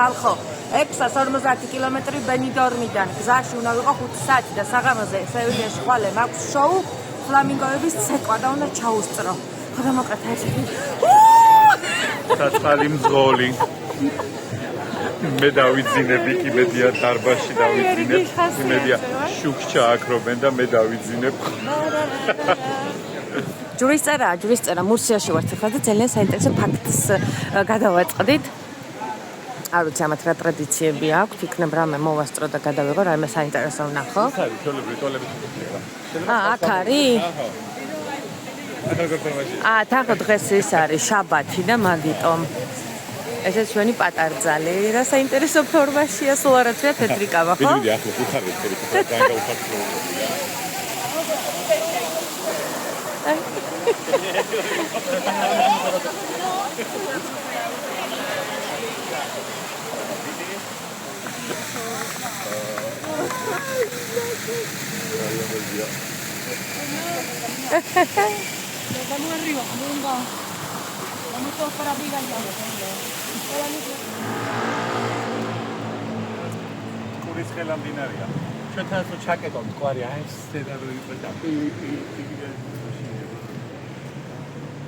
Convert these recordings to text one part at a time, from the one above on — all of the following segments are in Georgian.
ხალხო 650 კილომეტრი ბენიდორმიდან გზაში უნდა ვიყო 5 საათი და საღამოზე სევილიაში ხვალე მაქვს შოუ ფლამინგოების ცეკვა და უნდა ჩაუსწრო. ხოდა მოკეთ ერთი. საწყალი მძღოლი. მე დავიძინებ იქიმედია დარბაზში დავიძინებ. იმედია შუქს ჩააქრობენ და მე დავიძინებ. ჯურის წერა მურსიაში ვართ ახლა და ძალიან საინტერესო ფაქტს გადავაწყდით. არ ვიცი ამათ რა ტრადიციები აქვთ, იქნებ რამე მოვასწრო და გადავიღო, რამე საინტერესო ვნახო. აქ არის? თახო დღეს ის არის შაბათი და მაგიტომ ესეც ჩვენი პატარძალი, რა საინტერესო ფორმაშია, სულ არ აცვია თეთრი კავა, ხო? ვიდეო ახლა უხარეთ თეთრი კავა, დაუხარეთ. Vamos arriba, venga. Vamos todos para arriba ya. Kuris ხელამდინარია. ჩვენთან თუ ჩაკეტავთ მყარი ეს სცენარი და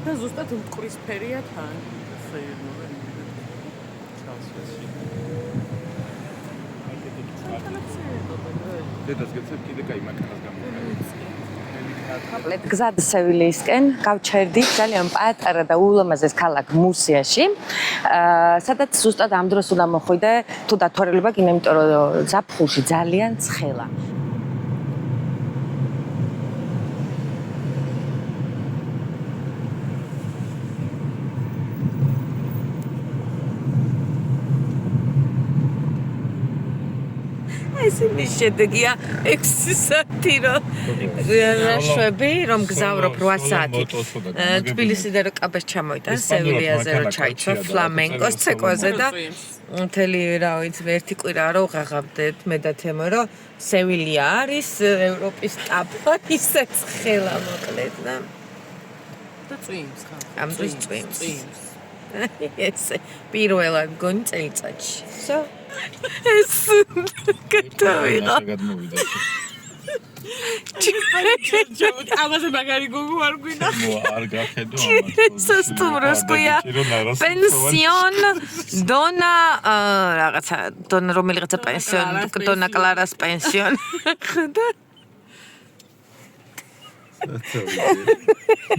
და ზუსტად მტკვრის ფერია თან. დედას გეცებ კიდე კაი მანქანას გამოვიდა. გზად სევილიისკენ გავჩერდით ძალიან პატარა და ულამაზეს ქალაქ მურსიაში, სადაც ზუსტად ამ დროს უნდა მოხვიდე თუ დათვალიერება გინდა, იმიტომ რომ ზაფხულში ძალიან ცხელა. ისინი შედეგია 6 საათი რაშვები რომ გზავრობ 8 საათი თბილისიდან რო კაბას ჩამოვიტან სევილიაზე რო ჩაიცვა ფლამენკოს ცეკვაზე და მთელი რა ვიცი ერთი კვირა რო ვღაღავდეთ მე და თემო რომ სევილია არის ევროპის ტაბა ისე ცხელა მოკლედ და წვიმს ხა ამ დროს წვიმს ესე პირველად გონი წელიწადში so ეს კეთილია. ამაზე მაგარი გოგო არ გვინდა. არ გახედო ამას. სასტუმროს ყია. პენსიონ დონა რაღაცა დონა რომელიღაცა პენსიონ დონა კლარას პენსიონ. ხოდა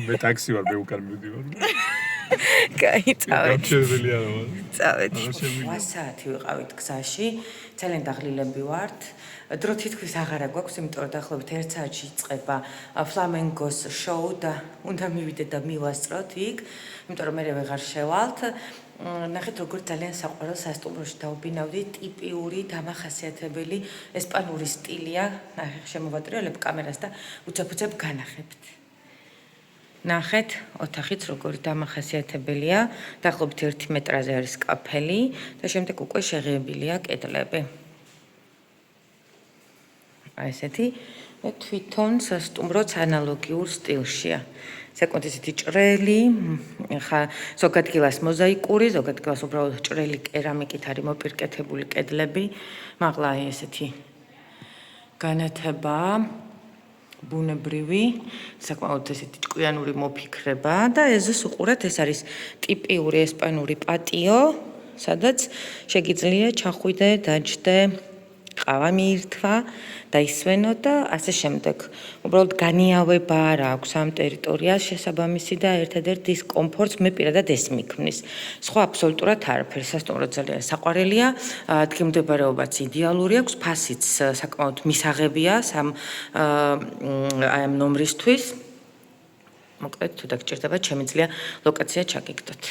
მე ტაქსი ვარ მე უკან მივდივარ. გაიწავეთ. გამჩერდელია რა. წავეთ. 8 საათი ვიყავით გზაში, ძალიან დაღლილები ვართ. დრო თითქმის აღარა გვაქვს, იმიტომ რომ დაახლოებით 1 საათში იწყება ფლამენგოს შოუ და უნდა მივიდეთ და მივასწროთ იქ, იმიტომ რომ მე ვეღარ შევალთ. ნახეთ როგორ ძალიან საყვარელ სასტუმროში დავბინავდი, ტიპიური, დამახასიათებელი ესპანური სტილია. შემოვატრიალებ კამერას და უცებ-უცებ განახებთ. ნახეთ, ოთახიც როგორი დამახასიათებელია, დაახლოებით 1 მეტრაზე არის კაფელი და შემდეგ უკვე შეღებილია კედლები. აი ესეთი თვითონ სასტუმროც ანალოგიურ სტილშია. საკმაოდ ისეთი ჭრელი, ხა ზოგ ადგილას მოზაიკური, ზოგ ადგილას უბრალოდ ჭრელი კერამიკით არის მოპირკეთებული კედლები, მაგრამ აი ესეთი განათება ბუნებრივი, საკმაოდ ესეთი ჭკვიანური მოფიქრება და ეზოს უყურეთ, ეს არის ტიპიური ესპანური პატიო, სადაც შეგიძლია ჩახვიდე, დაჯდე, ყავა მიირთვა, დაისვენო და ასე შემდეგ. უბრალოდ განიავება არ აქვს ამ ტერიტორიას შესაბამისი და ერთადერთი ის კომფორტს მე პირადად ეს მიქმნის. სხვა აბსოლუტურად არაფერი. სასტუმრო ძალიან საყვარელია, ადგილმდებარეობაც იდეალური აქვს, ფასიც საკმაოდ მისაღებია ამ ნომრისთვის. მოკლედ, თუ დაგჭირდება, შემიძლია ლოკაცია ჩაგიგდოთ.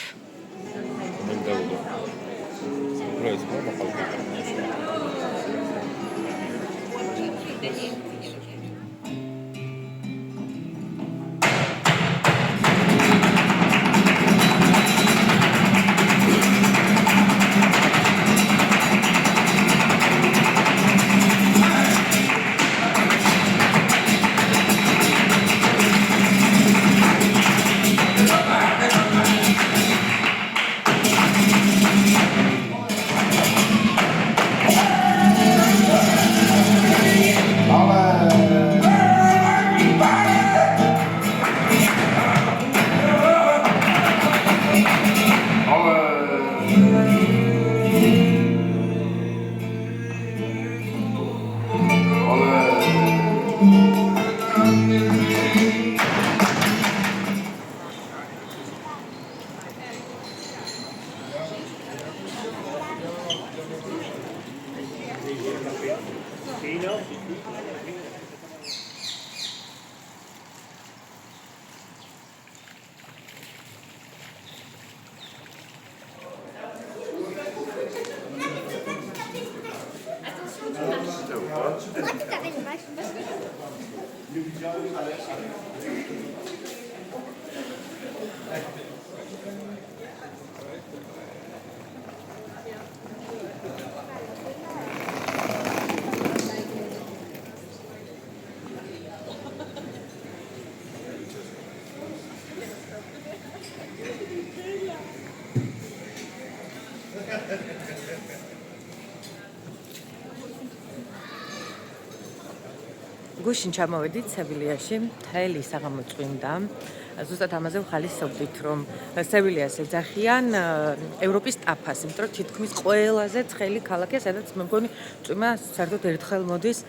გუშინ ჩამოვედით სევილიაში, მთელი საღამო წვიმდა. ზუსტად ამაზე ვხალისობდით, რომ სევილიას ეძახიან ევროპის ტაფას, იმიტომ რომ თითქმის ყველაზე ცხელი ქალაქია, სადაც მე მგონი წვიმა საერთოდ ერთხელ მოდის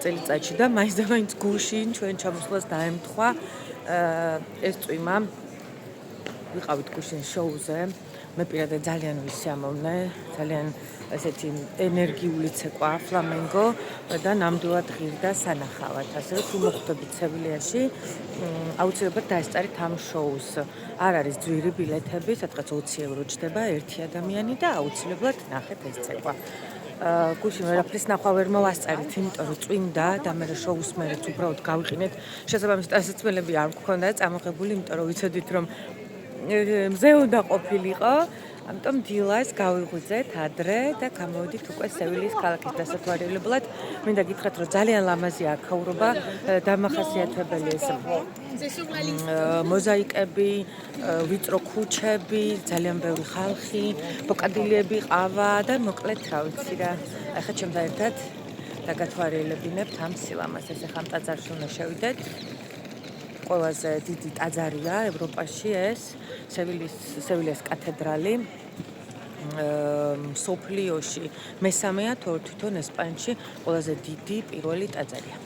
წელიწადში და მაინც და მაინც გუშინ ჩვენ ჩამოსვლას დაემთხვა ეს წვიმა. ვიყავით გუშინ შოუზე. მე პირადად ძალიან ვისიამოვნე, ძალიან ესეთი ენერგიული ცეკვა ფლამენგო და ნამდვილად ღირდა სანახავად. ასევე თუ მოხვდებით სევილიაში, აუცილებლად დაესწარით ამ შოუს. არ არის ძვირი ბილეთები, სადღაც 20 евро ჯდება ერთი ადამიანი და აუცილებლად ნახეთ ეს ცეკვა. გუშინ ვერაფრის ნახვა ვერ მოვასწარით, იმიტომ რომ წვიმდა და მე შოუს მერეც უბრალოდ გავიყინეთ. შესაბამისი დასაცმელები არ მქონდა წამოღებული, იმიტომ რომ ვიცოდით რომ მზე უნდა ყოფილიყო, ამიტომ დილას გავიღვიძეთ ადრე და გამოვიდით უკვე სევილიის ქალაქის დასათვალიერებლად. მინდა გითხრათ, რომ ძალიან ლამაზია აქაურობა, დამახასიათებელი ეს მოზაიკები, ვიწრო ქუჩები, ძალიან ბევრი ხალხი, ბოკადილიები ყავა და მოკლედ რა ვიცი რა. ახლა ჩემთან ერთად დაგათვალიერებინებთ ამ სილამაზეს. ახლა ამ ტაძარში უნდა შევიდეთ. ყველაზე დიდი ტაძარია ევროპაში ეს სევილიას კათედრალი მსოფლიოში მესამეა თვითონ ესპანეთში ყველაზე დიდი პირველი ტაძარია.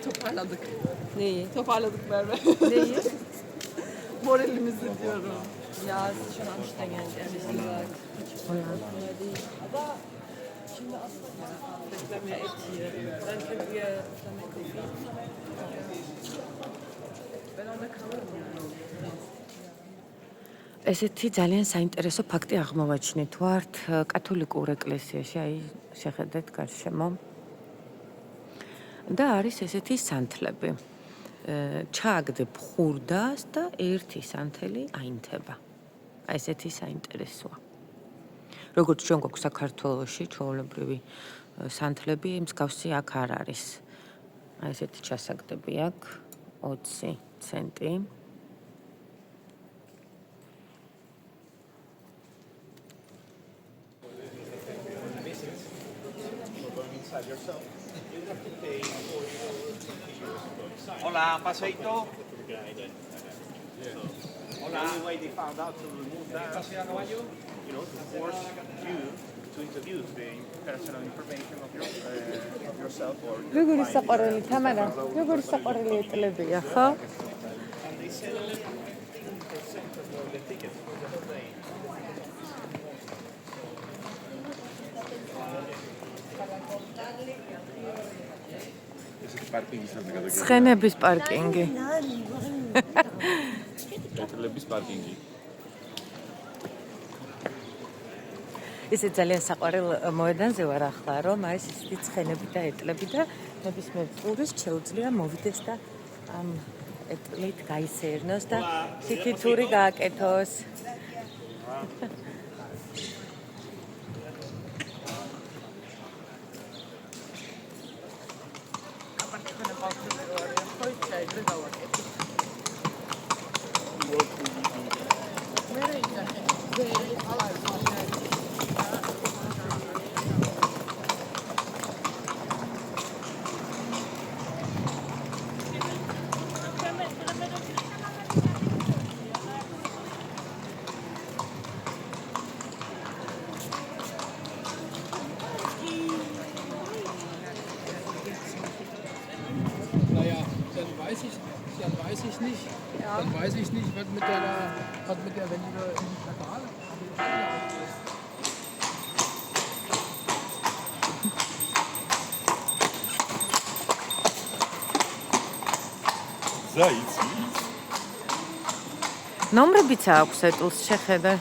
Toparladık. Neyi? Toparladık Merve. Neyi? Moralimizi diyorum. Ya schon anstrengend, ehrlich gesagt. Aber şimdi aslında bekleme et hier. Dann können wir Flamenco gehen. Ben orada kalırım yani. ესეთი ძალიან საინტერესო ფაქტი აღმოვაჩინეთ. ვართ კათოლიკურ ეკლესიაში, აი შეხედეთ გარშემო. და არის ესეთი სანთლები. ჩააგდებ ხურდას და ერთი სანთელი აინთება. აი ესეთი საინტერესოა. როგორც ჩვენ გვაქვს საქართველოში ჩვეულებრივი სანთლები, მსგავსი აქ არ არის. აი ესეთი ჩასაგდები აქ 20 ცენტი. Hola, paseito. Hola. The way they found out to remove that, to force you to introduce the personal information of yourself or your როგორი საყვარელი თამარა, როგორი საყვარელი ეტლებია, ხო? and they sell 10% of the tickets for the whole day. ცხენების პარკინგი. ეტლების პარკინგი. ისე ძალიან საყვარელ მოედანზე ვარ ახლა, რომ არის ისეთი ცხენები და ეტლები და ნებისმიერ ტურისტს შეუძლია მოვიდეს და ამ ეტლით გაისერნოს და სიკითური გააკეთოს. ich nicht. Ja. Dann weiß ich nicht, was mit der, wenn die da in Katar. ნომრებიც აქვს ეტლს შეხედე.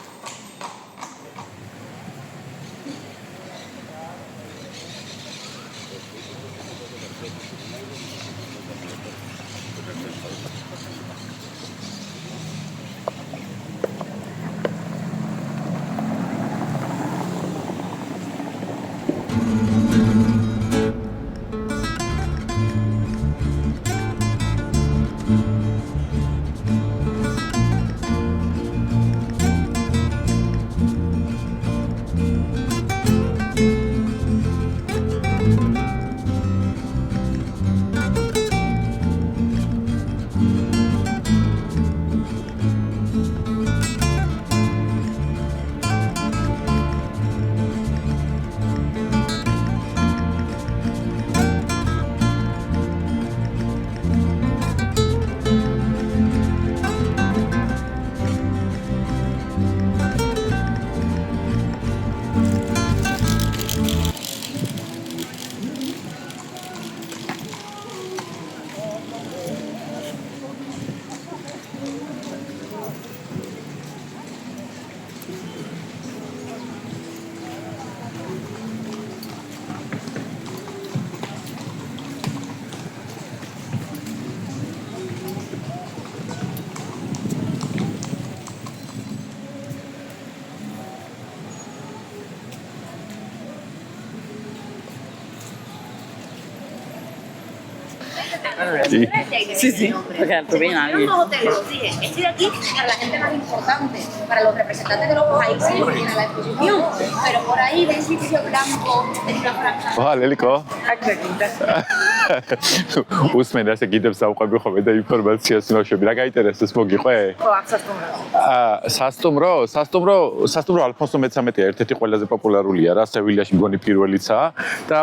Sí, sí, porque tú bien alguien. Los hoteles, dije, estoy aquí para la gente más importante, para los representantes de los países que vienen a la exposición, pero por ahí ven sitio blanco, es una franja. ვა ლელიკო უსმენ ასე გიდებს აუყვები ხოლმე და ინფორმაციას ნოშვები რა გაინტერესებს მოგიყვე? ხო, აქ სასტუმრო ალფონსო მე-13 ერთ-ერთი ყველაზე პოპულარულია რა სევილიაში მგონი პირველიცაა და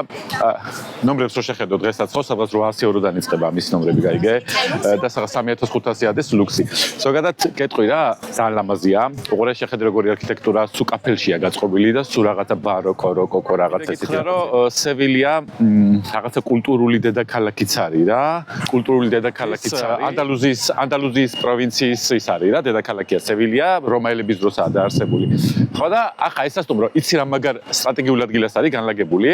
ნომრებს რო შეხედო დღესაც ხო სადღაც 800 ევროდან იწყება ამის ნომრები გაიგე და სადღაც 3500 ადეს ლუქსი ზოგადად კეტყვი რა ძალიან ლამაზია უყურე შეხედე როგორი არქიტექტურა სულ კაფელშია გაწყობილი და სულ რაღაცა ბაროკო როკოკო რაღაცა ისეთი რომ სევილია რაღაცა კულტურული დედაქალაქიც არის რა კულტურული დედაქალაქიც ანდალუზიის პროვინციის ის არის რა დედაქალაქია სევილია რომაელების დროსაა დაარსებული ხო და ახლა ეს სასტუმრო იცი რა მაგარ სტრატეგიულ ადგილას არის განლაგებული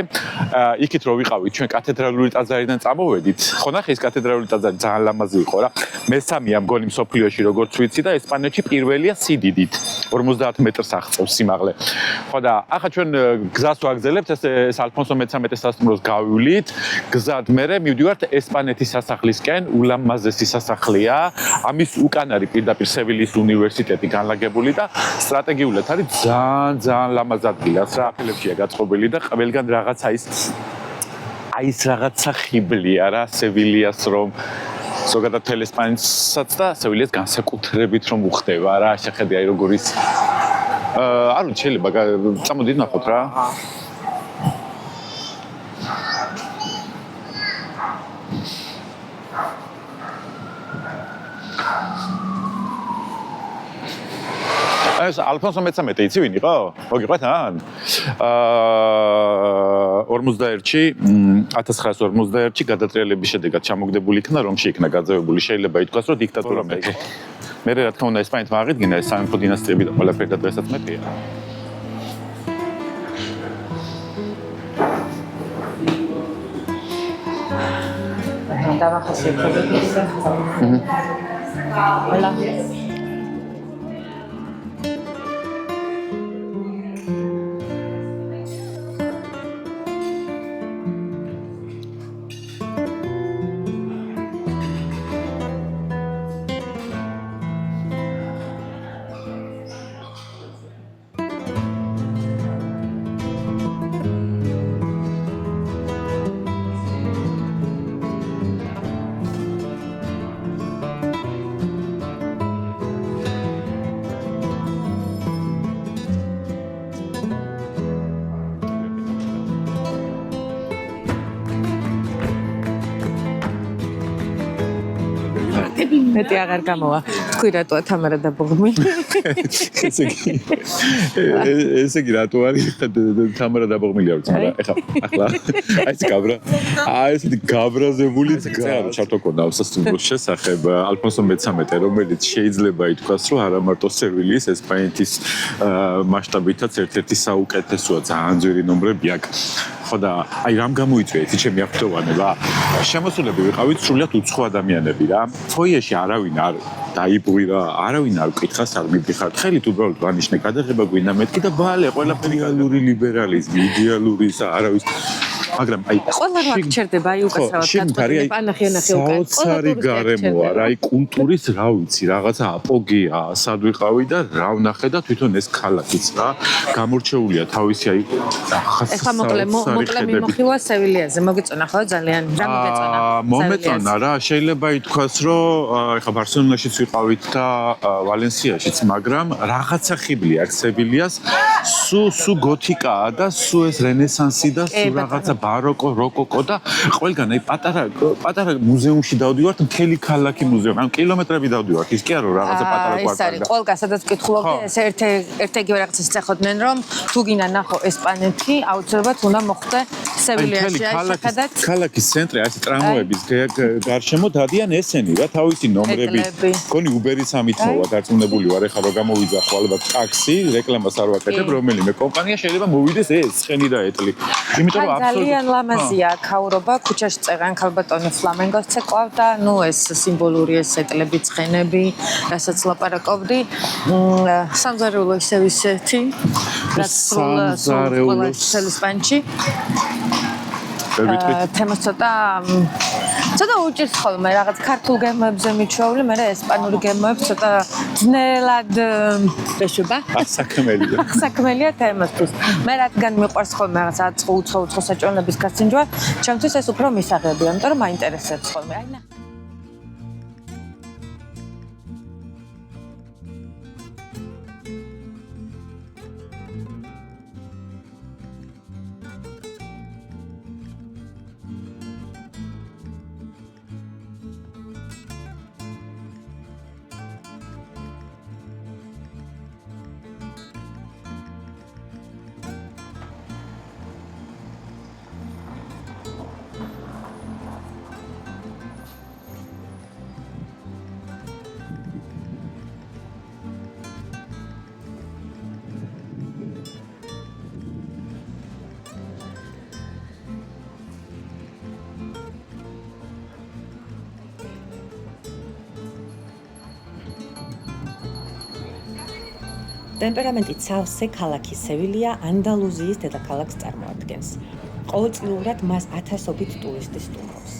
იქით რო ვიყავით ჩვენ კათედრალური ტაძარიდან წამოვედით ხო ნახე ეს კათედრალური ტაძარი ძალიან ლამაზი იყო რა მესამეა მგონი მსოფლიოში როგორც ვიცი და ესპანეთში პირველია სიდიდით 50 მეტრს აღწევს სიმაღლე ხო და ახლა ჩვენ გზას ვაგზელებთ ეს ალფონსო მე-13 სასტუმროს გავივლით გზად მერე მივდივართ ესპანეთის სასახლისკენ ულამაზესი სასახლეა ამის უკან არის პირდაპირ სევილიის უნივერსიტეტი განლაგებული და სტრატეგიულად არის ძალიან ლამაზ ადგილას რა კაფელებშია გაწყობილი და ყველგან რაღაცა ის რაღაცა ხიბლია რა სევილიას რომ ზოგადად თელ ესპანეთსაც და სევილიას განსაკუთრებით რომ უხდება რა შეხედე აი როგორ ის არ ვიცი შეიძლება წამოდით ნახოთ რა ეს ალფონსო მე-13 იცი ვინ იყო? მოგიყვეთ ან? 41-ში 1941-ში გადატრიალების შედეგად ჩამოგდებული იქნა რომში იქნა გაძევებული შეიძლება ითქვას რომ დიქტატურა მეფე. მე რა თქმა უნდა ესპანეთმა აღიდგინა ეს სამეფო დინასტიები და ყველაფერი და დღესაც მეფეა. დავახასიათებთ ისე. ყველა მეტი აღარ გამოვა. თქვი რატოა თამარა დაბოღმილი? ესე იგი რატო არის თამარა დაბოღმილი არ ვიცი, მაგრამ ახლა ეს გაბრა ესეთი გაბრაზებული ძგა ჩართო ქონდა უსასრულოს შესახებ ალფონსო მე-13, რომელიც შეიძლება ითქვას, რომ არა მარტო სევილიის ესპანეთის მასშტაბითაც ერთ-ერთი საუკეთესოა, ძალიან ძვირი ნომრები აქვს. ხო და აი რამ გამოიწვია იცი ჩემი აქტოვანება? შემოსულები ვიყავით სრულიად უცხო ადამიანები რა. ფოიეში არავინ არ დაიბღვირა, არავინ არ მკითხავს, არ მიდიხართ. ხელით უბრალოდ ვანიშნე გადაღება გვინდა მეთქი და ბალე ყველაფერი იდეალური ლიბერალიზმი, იდეალური არავის მაგრამ აი ყველა რა გჩერდება აი უკაცრავად გაწყვეტილება ანახი უკან საოცარი გარემოა რა აი კულტურის რა ვიცი რაღაცა აპოგეა სად ვიყავი და რა ვნახე და თვითონ ეს ქალაქიც რა გამორჩეულია თავისი აი ეხლა მოკლე მიმოხილვა სევილიაზე მოგეწონა ხო ძალიან რა მომეწონა რა შეიძლება ითქვას რომ ეხლა ბარსელონაშიც ვიყავით და ვალენსიაშიც მაგრამ რაღაცა ხიბლი აქვს სევილიას სუ გოთიკაა და სუ ეს რენესანსი და სუ რაღაცა ბაროკო, როკოკო და ყველგან აი პატარა მუზეუმში დავდივართ, მთელი ქალაქი მუზეუმი. ან კილომეტრები დავდივართ. ის კი არა რაღაცა პატარა კვარტალი. ეს არის ყველგან სადაც ვკითხულობდი, ეს ერთ-ერთი რაღაცას წეხოდნენ, რომ თუ გინდა ნახო ესპანეთი, აუცილებლად უნდა მოხვდე სევილიაში. აი შეხედათ ქალაქის ცენტრი, აი ეს ტრამვაების გარშემო დადიან ესენი რა, თავისი ნომრები. გონი უბერის ამით მოვა დარწმუნებული ვარ, ეხლა რომ გამოვიძახო ალბათ ტაქსი, რეკლამას არ ვაკეთებ, რომელიმე კომპანია შეიძლება მოვიდეს ეს ხენი და ეტლი. იმიტომ რომ ძალიან ლამაზია ქაურობა, ქუჩაში წერან ქალბატონი ფლამენგოს ცეკვავდა, ნუ ეს სიმბოლური ეს ეტლები, ცხენები, რასაც ლაპარაკობდი. სამზარეულო ისევ ისეთი, რაც სრულ ესპანეთში. თემას ცოტა უჭირს ხოლმე რაღაც ქართულ გემოებზე მიჩვეული, მე ესპანური გემოებს ცოტა ძნელად ეშვება. საქმელია თემასთვის. მე რადგან მიყვარს ხოლმე რაღაც უცხო საჭონების გასინჯვა, ჩემთვის ეს უფრო მისაღებია, იმიტომ რომ მაინტერესებს ხოლმე. აი ნა ტემპერამენტით სავსე ქალაქი სევილია ანდალუზიის დედაქალაქს წარმოადგენს. ყოველწლიურად მას ათასობით ტურისტი სტუმრობს.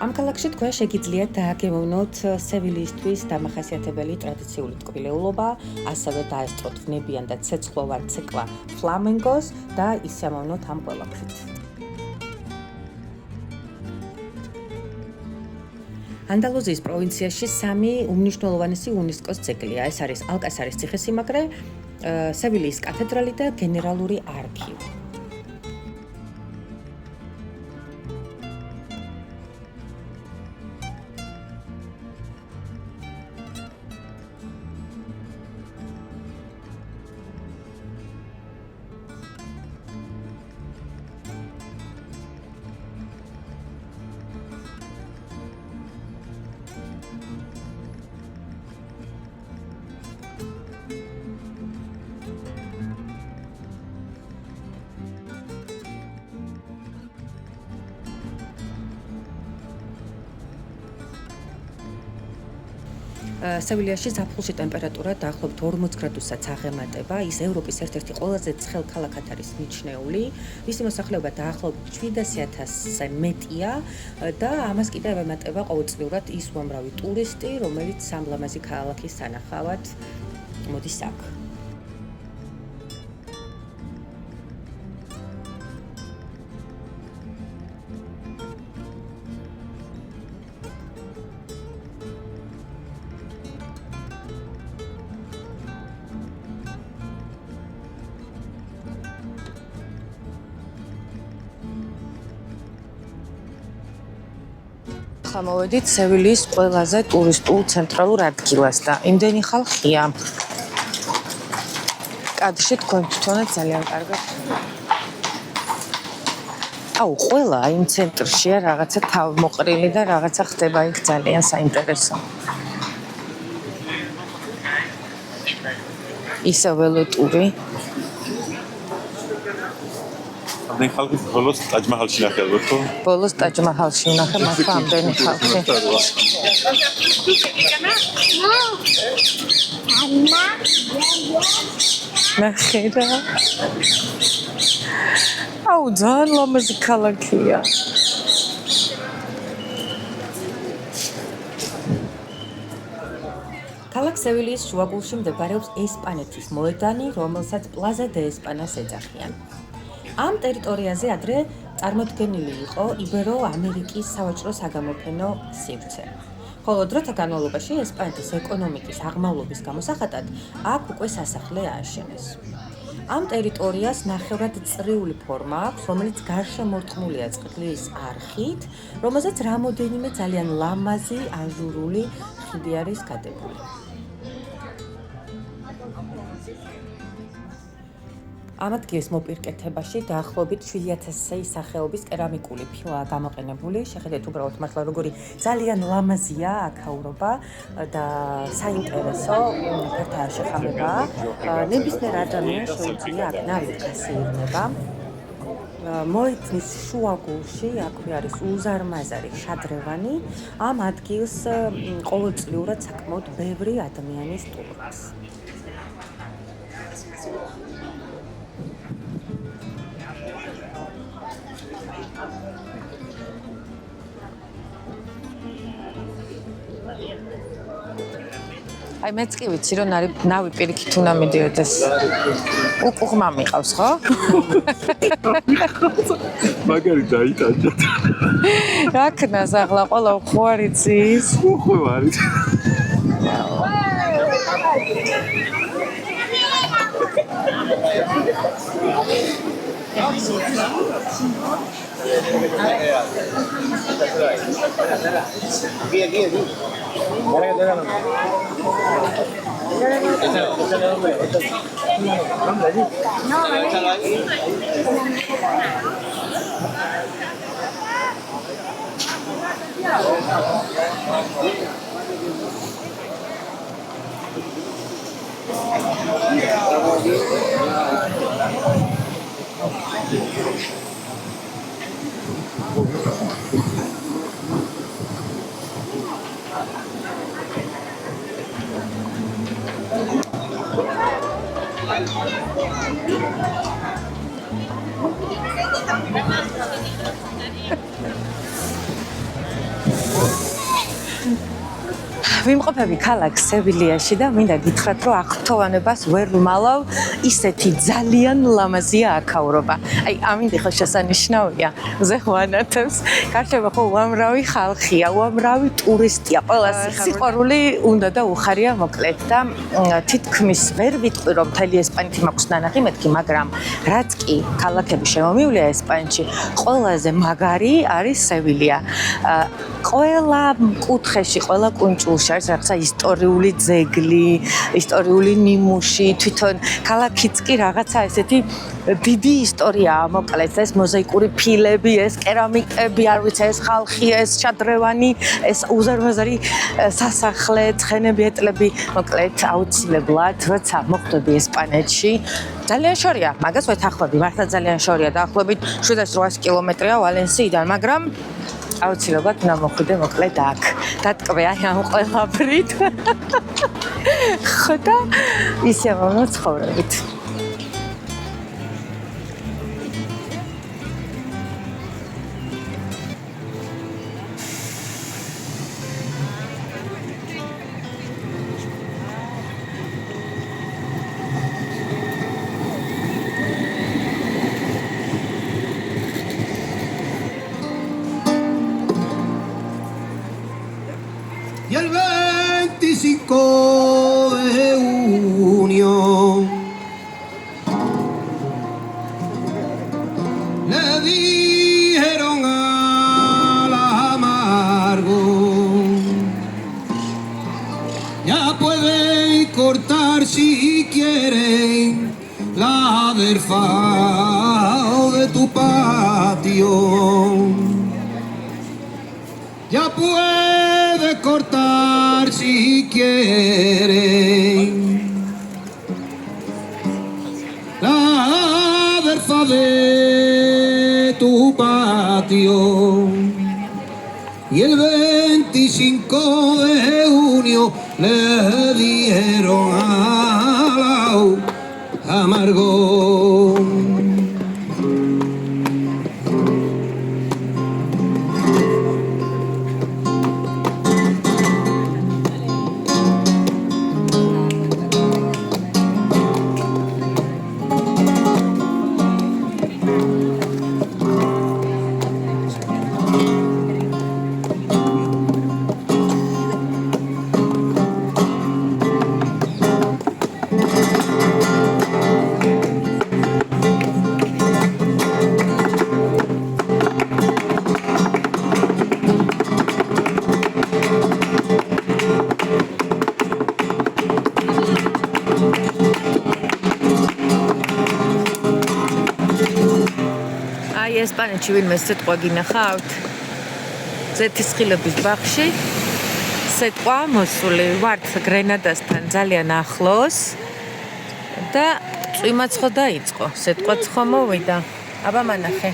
ამ ქალაქში თქვენ შეგიძლიათ დააგემოვნოთ სევილიისთვის დამახასიათებელი ტრადიციული ტკბილეულობა, ასევე დაესწროთ ვნებიან და ცეცხლოვან ცეკვა ფლამენგოს და ისიამოვნოთ ამ ყველაფრით. ანდალუზიის პროვინციაში 3 უმნიშვნელოვანესი იუნესკოს ძეგლია. ეს არის ალკასარის ციხესიმაგრე, სევილიის კათედრალი და გენერალური არქივი. სევილიაში ზაფხულში ტემპერატურა დაახლოებით 40 გრადუსაც აღემატება. ის ევროპის ერთ-ერთი ყველაზე ცხელ ქალაქად არის მიჩნეული. მისი მოსახლეობა დაახლოებით 700,000-ზე მეტია და ამას კიდევ ემატება ყოველწლიურად ის უამრავი ტურისტი, რომელიც ამ ლამაზი ქალაქის სანახავად მოდის აქ. ახლა მოვედით სევილიის ყველაზე ტურისტულ ცენტრალურ ადგილას და იმდენი ხალხია. კადრში თქვენ თვითონაც ძალიან კარგად. აუ, ყველა იმ ცენტრშია რაღაცა თავმოყრილი და რაღაცა ხდება იქ ძალიან საინტერესო. ისე ველოტური. ამდენი ხალხი ბოლოს ტაჯ-მაჰალში ნახე ალბათ ხო? ბოლოს ტაჯ-მაჰალში ნახე მართლა ამდენი ხალხი. ნახე. აუ, ძალიან ლამაზი ქალაქია. ქალაქ სევილიის შუაგულში მდებარეობს ესპანეთის მოედანი, რომელსაც პლაზა დე ესპანას ეძახიან. ამ ტერიტორიაზე ადრე წარმოდგენილი იყო იბერო-ამერიკის სავაჭრო საგამოფენო სივრცე. ხოლო დროთა განმავლობაში ესპანეთის ეკონომიკის აღმავლობის გამოსახატად აქ უკვე სასახლე ააშენეს. ამ ტერიტორიას ნახევრად წრიული ფორმა აქვს, რომელიც გარშემორტყმულია წყლის არხით, რომელზეც რამოდენიმე ძალიან ლამაზი აჟურული ხიდი არის გადებული. ამ ადგილის მოპირკეთებაში დაახლოებით 7000 სახეობის კერამიკული ფილაა გამოყენებული. შეხედეთ უბრალოდ მართლა როგორი ძალიან ლამაზია აქაურობა და საინტერესო ფერთა შეხამება. ნებისმიერ ადამიანს შეუძლია აქ ნავით გასეირნება. მოედნის შუაგულში აქვე არის უზარმაზარი შადრევანი. ამ ადგილს ყოველწლიურად საკმაოდ ბევრი ადამიანი სტუმრობს. აი მეც კი ვიცი რომ ნავი პირიქით უნდა მიდიოდეს. უყუღმა მიყავს ხო? მაგარი დაიტანჯა. რა ქნას ახლა ყველა ხო არ იცის? ხო არის. ვიმყოფები ქალაქ სევილიაში და მინდა გითხრათ, რომ აღფრთოვანებას ვერ ვმალავ, ისეთი ძალიან ლამაზია აქაურობა. აი, ამინდი ხო შესანიშნავია, ზეხვანათებს. გარშემო ხო უამრავი ხალხია, უამრავი ტურისტია, ყველა სიყვარული უნდა და უხარია მოკლედ და თითქმის ვერ ვიტყვი, რომ მთელი ესპანეთი მაქვს ნანახი მეთქი, მაგრამ რაც კი ქალაქები შემომივლია ესპანეთში, ყველაზე მაგარი არის სევილია. ყველა კუთხეში, ყველა კუნძულში არის რაღაცა ისტორიული ძეგლი, ისტორიული ნიმუში, თვითონ ქალაქიც კი რაღაცა ესეთი დიდი ისტორიაა, მოკლედ ეს მოზაიკური ფილები, ეს კერამიკები, არ ვიცი, ეს ხალხი, ეს შადრევანი, ეს უზარმაზარი სასახლე, ცხენები, ეტლები, მოკლედ აუცილებლად, როცა მოხვდები ესპანეთში, ძალიან შორია, მაგას ვეთანხმები, მართლა ძალიან შორია, დაახლოებით 700-800 კილომეტრია ვალენსიიდან, მაგრამ აუცილებლად უნდა მოხვიდე მოკლედ აქ. დატკბე აი ამ ყველაფრით. ხო და ისე მომცხოვრებით. Y el 25 de junio le dijeron a la Amargo fao de tu patio. Ya puede cortar si quiere la verja de tu patio. Y el 25 de junio le dieron al amargo. ესპანეთში ვინმე სიტყვა გინახავთ? ზეთისხილების ბაღში სიტყვა მოსული ვართ გრენადასთან ძალიან ახლოს და წვიმაც ხო დაიწყო, სიტყვაც ხო მოვიდა. აბა მანახე.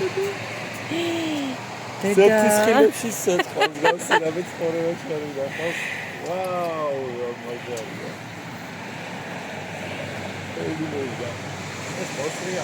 ზეთისხილებში სიტყვა მსგავსი რამე ცხოვრებაში არ ვინახავს. ვაუ, მაგარია. ეს მოსრია.